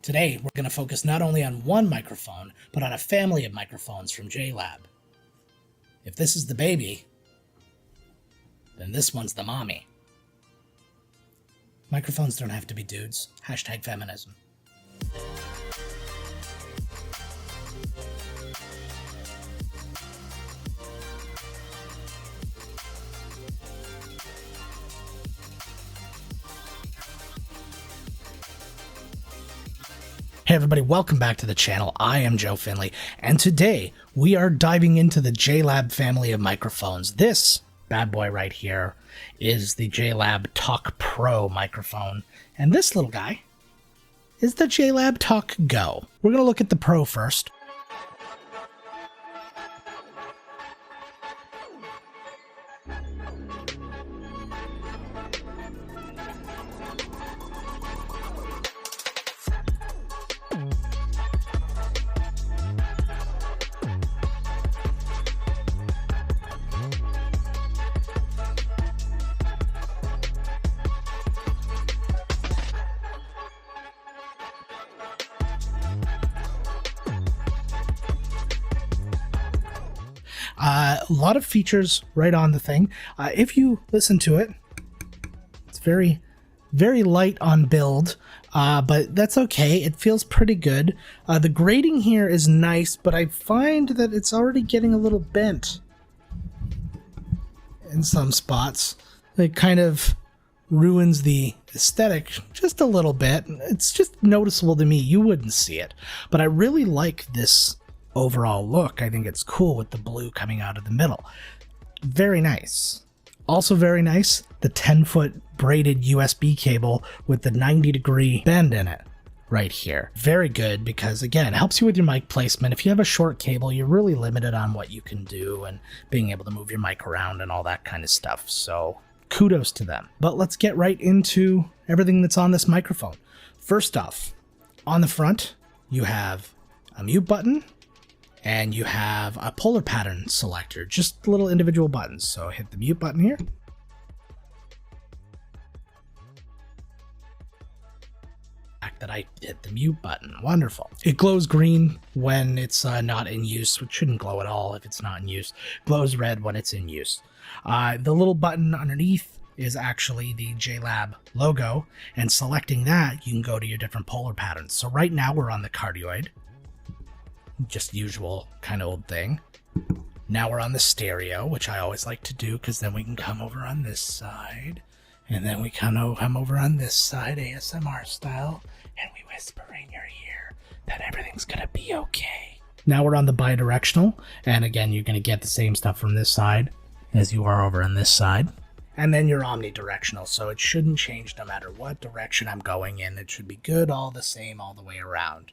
Today, we're going to focus not only on one microphone, but on a family of microphones from JLAB. If this is the baby, then this one's the mommy. Microphones don't have to be dudes. Hashtag feminism. Hey everybody, welcome back to the channel. I am Joe Finley, and today we are diving into the JLAB family of microphones. This bad boy right here is the JLAB Talk PRO microphone, and this little guy is the JLAB Talk Go. We're going to look at the Pro first. A lot of features right on the thing. If you listen to it, it's very, very light on build, but that's okay. It feels pretty good. The grading here is nice, but I find that it's already getting a little bent in some spots. It kind of ruins the aesthetic just a little bit. It's just noticeable to me. You wouldn't see it, but I really like this overall look. I think it's cool with the blue coming out of the middle. Very nice. Also very nice, the 10-foot braided USB cable with the 90-degree bend in it right here. Very good because, again, it helps you with your mic placement. If you have a short cable, you're really limited on what you can do and being able to move your mic around and all that kind of stuff. So kudos to them. But let's get right into everything that's on this microphone. First off, on the front, you have a mute button, and you have a polar pattern selector, just little individual buttons. So hit the mute button here. That I hit the mute button. Wonderful. It glows green when it's not in use, which shouldn't glow at all if it's not in use. Glows red when it's in use. The little button underneath is actually the JLAB logo, and selecting that, you can go to your different polar patterns. So right now we're on the cardioid. Just usual kind of old thing. Now we're on the stereo, which I always like to do because then we can come over on this side, and then we kind of come over on this side ASMR style, and we whisper in your ear that everything's gonna be okay. Now we're on the bidirectional, and again you're gonna get the same stuff from this side as you are over on this side. And then you're omnidirectional, so it shouldn't change no matter what direction I'm going in. It should be good all the same all the way around.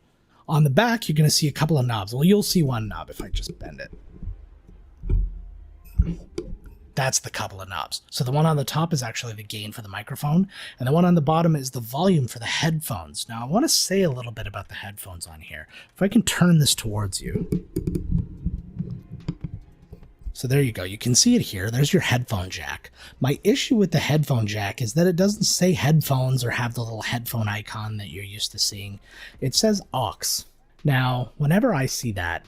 On the back, you're going to see a couple of knobs. Well, you'll see one knob if I just bend it. That's the couple of knobs. So the one on the top is actually the gain for the microphone, and the one on the bottom is the volume for the headphones. Now, I want to say a little bit about the headphones on here. If I can turn this towards you. So there you go. You can see it here. There's your headphone jack. My issue with the headphone jack is that it doesn't say headphones or have the little headphone icon that you're used to seeing. It says aux. Now, whenever I see that,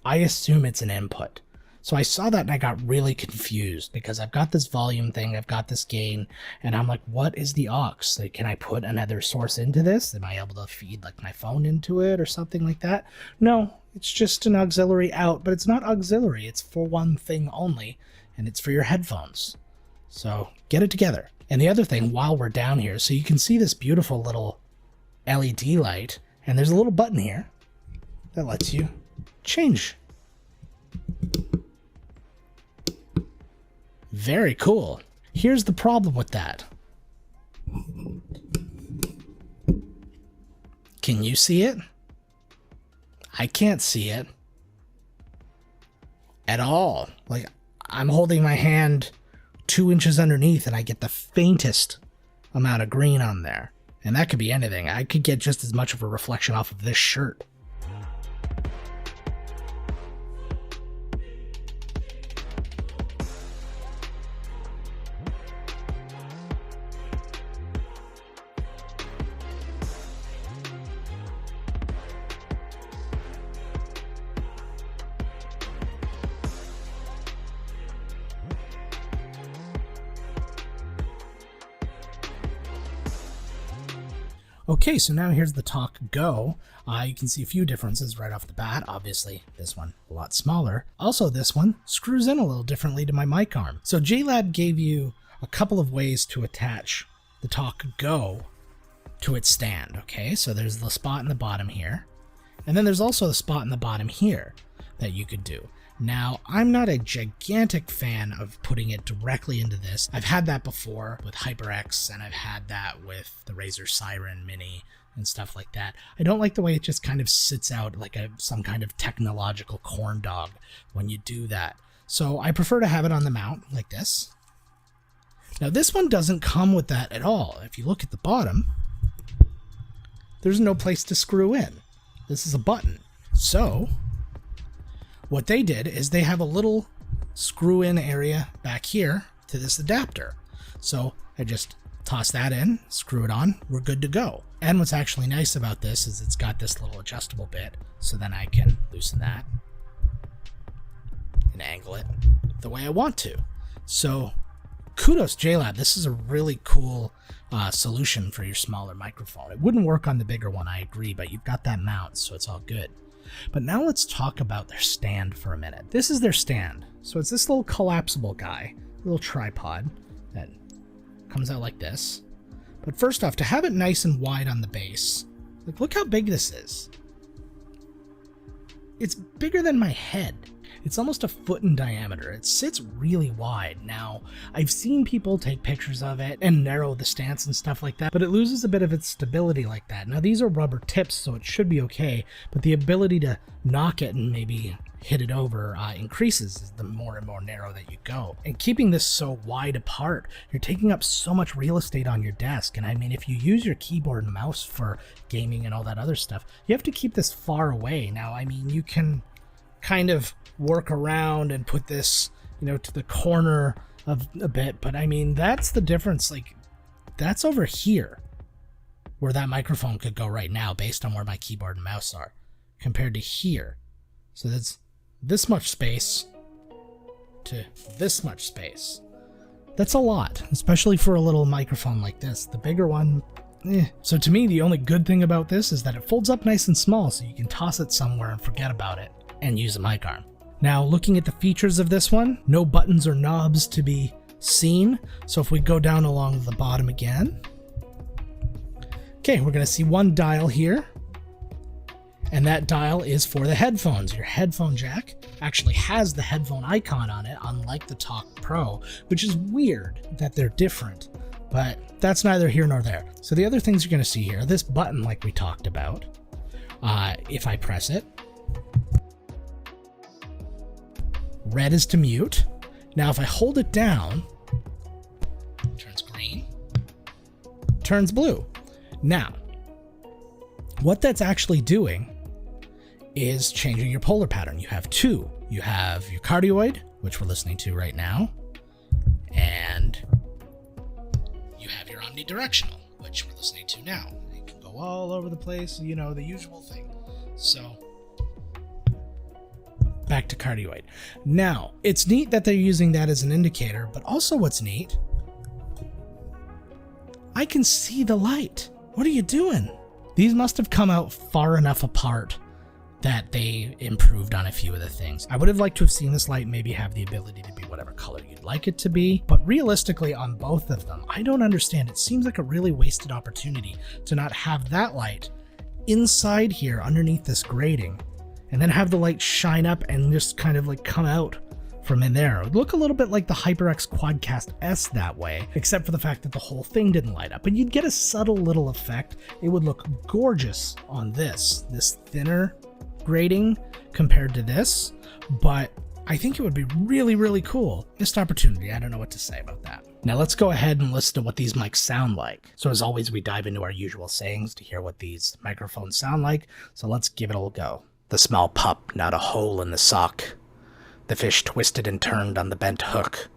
I assume it's an input. So I saw that and I got really confused because I've got this volume thing, I've got this gain, and I'm like, what is the aux? Like, can I put another source into this? Am I able to feed like my phone into it or something like that? No, it's just an auxiliary out, but it's not auxiliary. It's for one thing only, and it's for your headphones. So get it together. And the other thing, while we're down here, so you can see this beautiful little LED light, and there's a little button here that lets you change. Very cool. Here's the problem with that. Can you see it? I can't see it at all. Like, I'm holding my hand 2 inches underneath and I get the faintest amount of green on there. And that could be anything. I could get just as much of a reflection off of this shirt. Okay, so now here's the Talk Go. You can see a few differences right off the bat. Obviously, this one a lot smaller. Also, this one screws in a little differently to my mic arm. So JLAB gave you a couple of ways to attach the Talk Go to its stand. Okay, so there's the spot in the bottom here, and then there's also the spot in the bottom here that you could do. Now, I'm not a gigantic fan of putting it directly into this. I've had that before with HyperX, and I've had that with the Razer Siren Mini and stuff like that. I don't like the way it just kind of sits out like some kind of technological corn dog when you do that. So I prefer to have it on the mount like this. Now, this one doesn't come with that at all. If you look at the bottom, there's no place to screw in. This is a button. So what they did is they have a little screw in area back here to this adapter. So I just toss that in, screw it on, we're good to go. And what's actually nice about this is it's got this little adjustable bit, so then I can loosen that and angle it the way I want to. So kudos JLAB, this is a really cool solution for your smaller microphone. It wouldn't work on the bigger one, I agree, but you've got that mount, so it's all good. But now let's talk about their stand for a minute. This is their stand. So it's this little collapsible guy, little tripod that comes out like this. But first off, to have it nice and wide on the base, like look how big this is. It's bigger than my head. It's almost a foot in diameter. It sits really wide. Now, I've seen people take pictures of it and narrow the stance and stuff like that, but it loses a bit of its stability like that. Now, these are rubber tips, so it should be okay, but the ability to knock it and maybe hit it over increases the more and more narrow that you go. And keeping this so wide apart, you're taking up so much real estate on your desk. And I mean, if you use your keyboard and mouse for gaming and all that other stuff, you have to keep this far away. Now, I mean, you can kind of work around and put this, you know, to the corner of a bit, but I mean, that's the difference. Like, that's over here where that microphone could go right now based on where my keyboard and mouse are compared to here. So that's this much space to this much space. That's a lot, especially for a little microphone like this. The bigger one, So to me, the only good thing about this is that it folds up nice and small, so you can toss it somewhere and forget about it and use a mic arm. Now, looking at the features of this one, no buttons or knobs to be seen. So if we go down along the bottom again, okay, we're going to see one dial here. And that dial is for the headphones. Your headphone jack actually has the headphone icon on it, unlike the Talk Pro, which is weird that they're different, but that's neither here nor there. So the other things you're going to see here, this button like we talked about, if I press it, red is to mute. Now if I hold it down, it turns green, turns blue. Now, what that's actually doing is changing your polar pattern. You have two. You have your cardioid, which we're listening to right now, and you have your omnidirectional, which we're listening to now. It can go all over the place, you know, the usual thing. So, back to cardioid. Now, it's neat that they're using that as an indicator, but also what's neat, I can see the light. What are you doing? These must have come out far enough apart that they improved on a few of the things. I would have liked to have seen this light maybe have the ability to be whatever color you'd like it to be, but realistically on both of them, I don't understand. It seems like a really wasted opportunity to not have that light inside here underneath this grating, and then have the light shine up and just kind of like come out from in there. It would look a little bit like the HyperX Quadcast S that way, except for the fact that the whole thing didn't light up. And you'd get a subtle little effect. It would look gorgeous on this thinner grating compared to this, but I think it would be really, really cool. Missed opportunity. I don't know what to say about that. Now let's go ahead and listen to what these mics sound like. So as always, we dive into our usual sayings to hear what these microphones sound like. So let's give it a go. The small pup gnawed a hole in the sock. The fish twisted and turned on the bent hook.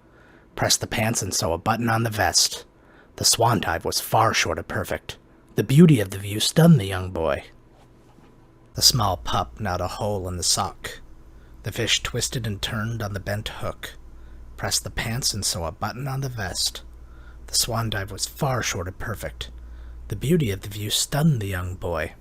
Pressed the pants and sew a button on the vest. The swan dive was far short of perfect. The beauty of the view stunned the young boy. The small pup gnawed a hole in the sock. The fish twisted and turned on the bent hook. Pressed the pants and sew a button on the vest. The swan dive was far short of perfect. The beauty of the view stunned the young boy.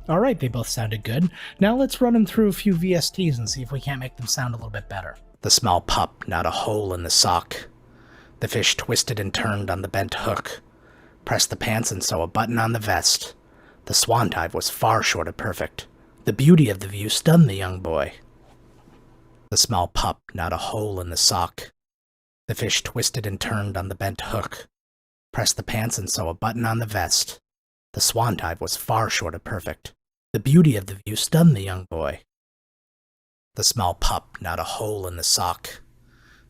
Alright, they both sounded good. Now let's run them through a few VSTs and see if we can't make them sound a little bit better. The small pup gnawed a hole in the sock. The fish twisted and turned on the bent hook. Pressed the pants and sew a button on the vest. The swan dive was far short of perfect. The beauty of the view stunned the young boy. The small pup gnawed a hole in the sock. The fish twisted and turned on the bent hook. Pressed the pants and sew a button on the vest. The swan dive was far short of perfect. The beauty of the view stunned the young boy. The small pup gnawed a hole in the sock.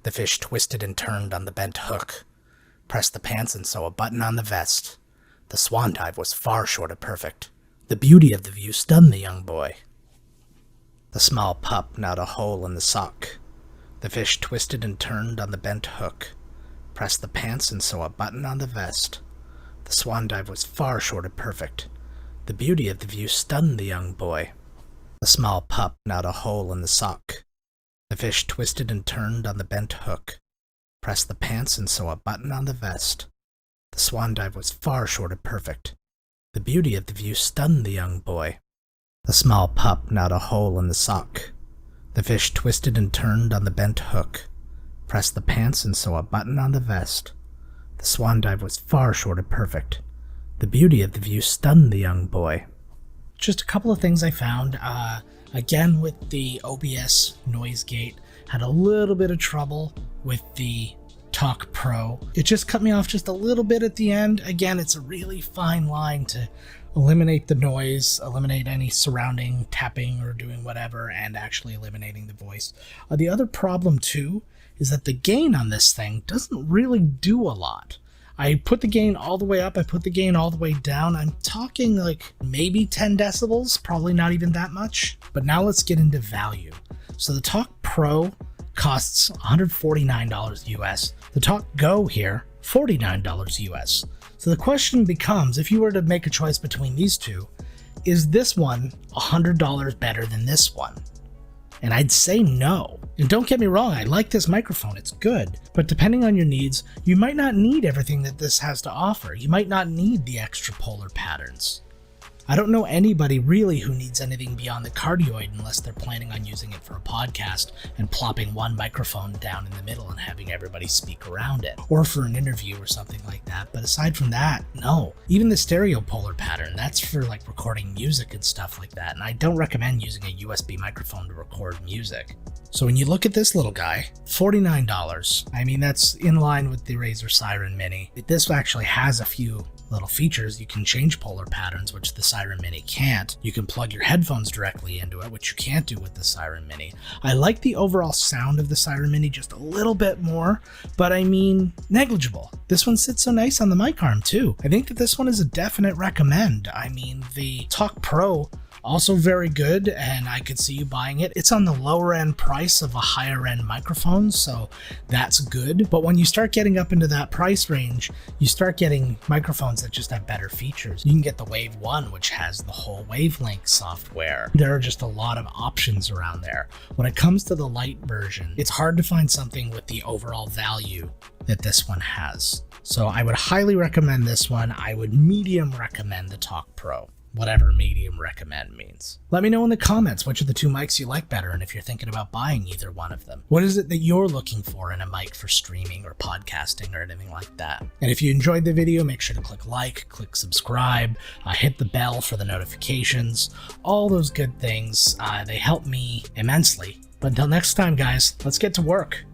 The fish twisted and turned on the bent hook. Pressed the pants and sew a button on the vest. The swan dive was far short of perfect. The beauty of the view stunned the young boy. The small pup gnawed a hole in the sock. The fish twisted and turned on the bent hook. Pressed the pants and sew a button on the vest. The swan dive was far short of perfect. The beauty of the view stunned the young boy. The small pup gnawed a hole in the sock. The fish twisted and turned on the bent hook. Pressed the pants and sew a button on the vest. The swan dive was far short of perfect. The beauty of the view stunned the young boy. The small pup gnawed a hole in the sock. The fish twisted and turned on the bent hook. Pressed the pants and sew a button on the vest. The swan dive was far short of perfect. The beauty of the view stunned the young boy. Just a couple of things I found. Again, with the OBS noise gate, had a little bit of trouble with the Talk Pro. It just cut me off just a little bit at the end. Again, it's a really fine line to eliminate the noise, eliminate any surrounding tapping or doing whatever, and actually eliminating the voice. The other problem too is that the gain on this thing doesn't really do a lot. I put the gain all the way up, I put the gain all the way down. I'm talking like maybe 10 decibels, probably not even that much. But now let's get into value. So the Talk Pro costs $149 US. The Talk Go here, $49 US. So the question becomes, if you were to make a choice between these two, is this one $100 better than this one? And I'd say no. And don't get me wrong, I like this microphone, it's good. But depending on your needs, you might not need everything that this has to offer. You might not need the extra polar patterns. I don't know anybody really who needs anything beyond the cardioid unless they're planning on using it for a podcast and plopping one microphone down in the middle and having everybody speak around it, or for an interview or something like that. But aside from that, no. Even the stereo polar pattern, that's for like recording music and stuff like that, and I don't recommend using a USB microphone to record music. So when you look at this little guy, $49. I mean, that's in line with the Razer Siren Mini. This actually has a few little features. You can change polar patterns, which the Siren Mini can't. You can plug your headphones directly into it, which you can't do with the Siren Mini. I like the overall sound of the Siren Mini just a little bit more, but I mean, negligible. This one sits so nice on the mic arm too. I think that this one is a definite recommend. I mean, the Talk Pro, also very good, and I could see you buying it. It's on the lower end price of a higher end microphone, so that's good. But when you start getting up into that price range, you start getting microphones that just have better features. You can get the Wave 1, which has the whole wavelength software. There are just a lot of options around there. When it comes to the light version, it's hard to find something with the overall value that this one has. So I would highly recommend this one. I would medium recommend the Talk Pro. Whatever medium recommend means. Let me know in the comments which of the two mics you like better and if you're thinking about buying either one of them. What is it that you're looking for in a mic for streaming or podcasting or anything like that? And if you enjoyed the video, make sure to click like, click subscribe, hit the bell for the notifications, all those good things. They help me immensely. But until next time, guys, let's get to work.